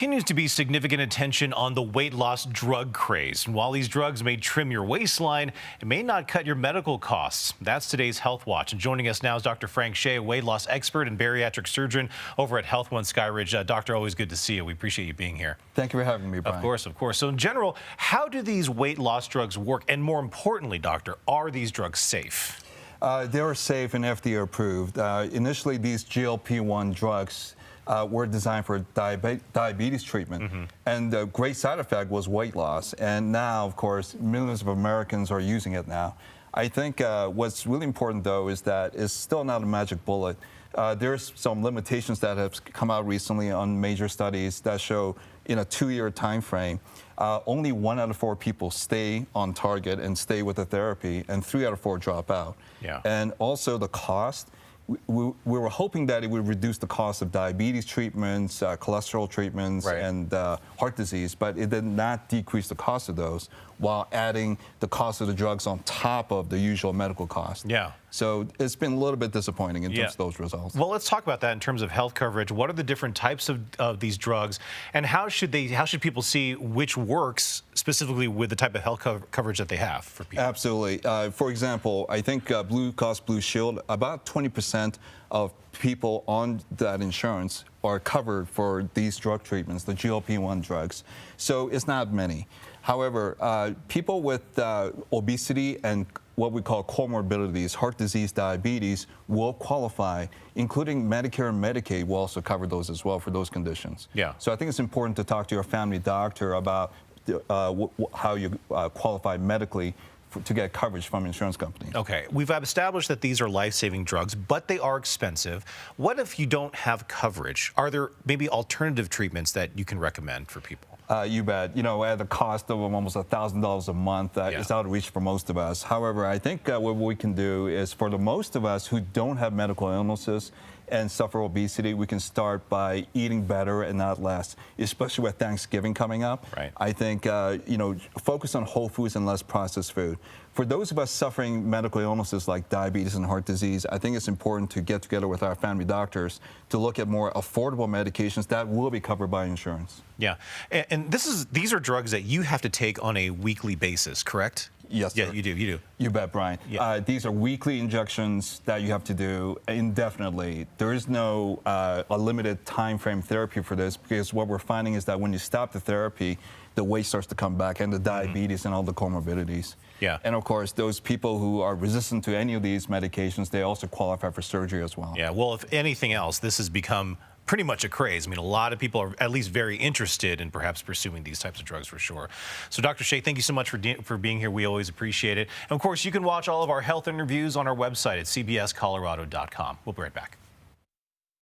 Continues to be significant attention on the weight loss drug craze. And while these drugs may trim your waistline, it may not cut your medical costs. That's today's Health Watch. And joining us now is Dr. Chae, a weight loss expert and bariatric surgeon over at HealthONE Sky Ridge. Doctor, always good to see you. We appreciate you being here. Thank you for having me, Brian. Of course, of course. So in general, how do these weight loss drugs work? And more importantly, doctor, are these drugs safe? They are safe and FDA approved. Initially, these GLP-1 drugs were designed for diabetes treatment. And the great side effect was weight loss. And now, of course, millions of Americans are using it now. I think what's really important, though, is that it's still not a magic bullet. There's some limitations that have come out recently on major studies that show in a 2-year time frame, only 1 out of 4 people stay on target and stay with the therapy, and 3 out of 4 drop out. Yeah. And also the cost. We were hoping that it would reduce the cost of diabetes treatments, cholesterol treatments, right, and heart disease, but it did not decrease the cost of those while adding the cost of the drugs on top of the usual medical cost. Yeah. So it's been a little bit disappointing in terms of those results. Well, let's talk about that in terms of health coverage. What are the different types of these drugs, and how should people see which works specifically with the type of health coverage that they have for people? Absolutely. For example, I think Blue Cross Blue Shield, about 20% of people on that insurance are covered for these drug treatments, the GLP-1 drugs. So it's not many. However, people with obesity and what we call comorbidities, heart disease, diabetes, will qualify, including Medicare and Medicaid will also cover those as well for those conditions. Yeah. So I think it's important to talk to your family doctor about how you qualify medically to get coverage from insurance companies. Okay, we've established that these are life-saving drugs, but they are expensive. What if you don't have coverage? Are there maybe alternative treatments that you can recommend for people? You bet. You know, at the cost of almost $1,000 a month, it's out of reach for most of us. However, I think what we can do is for the most of us who don't have medical illnesses and suffer obesity, we can start by eating better and not less, especially with Thanksgiving coming up. Right. I think, you know, focus on whole foods and less processed food. For those of us suffering medical illnesses like diabetes and heart disease, I think it's important to get together with our family doctors to look at more affordable medications that will be covered by insurance. Yeah, and these are drugs that you have to take on a weekly basis, correct? Yes, sir. Yeah, you do. You bet, Brian. Yeah. These are weekly injections that you have to do indefinitely. There is no a limited time frame therapy for this, because what we're finding is that when you stop the therapy, the weight starts to come back and the diabetes and all the comorbidities. Yeah. And of course, those people who are resistant to any of these medications, they also qualify for surgery as well. Yeah, well, if anything else, this has become pretty much a craze. I mean, a lot of people are at least very interested in perhaps pursuing these types of drugs for sure. So, Dr. Chae, thank you so much for being here. We always appreciate it. And of course, you can watch all of our health interviews on our website at cbscolorado.com. We'll be right back.